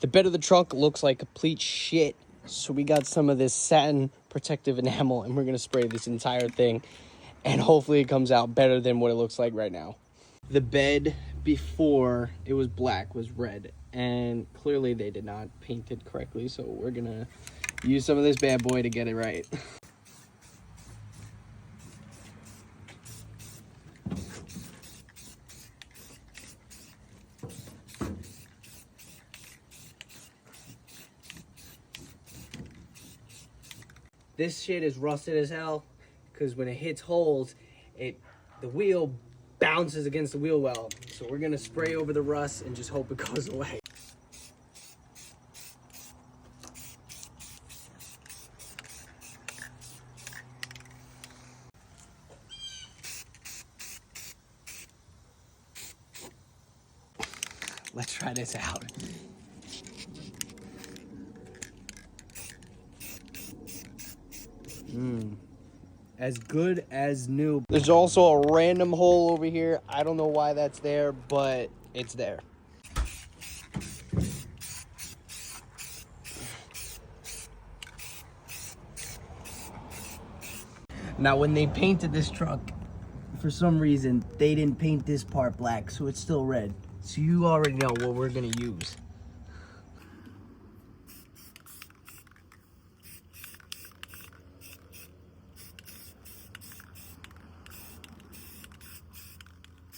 The bed of the trunk looks like complete shit. So we got some of this satin protective enamel and we're gonna spray this entire thing. And hopefully it comes out better than what it looks like right now. The bed before it was black was red. And clearly they did not paint it correctly. So we're gonna use some of this bad boy to get it right. This shit is rusted as hell because when it hits holes, the wheel bounces against the wheel well. So we're gonna spray over the rust and just hope it goes away. Let's try this out. As good as new. There's also a random hole over here. I don't know why that's there, but it's there. Now, when they painted this truck, for some reason, they didn't paint this part black, so it's still red. So you already know what we're gonna use.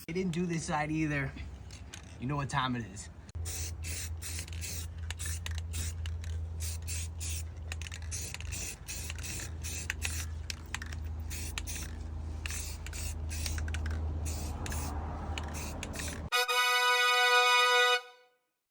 They didn't do this side either. You know what time it is.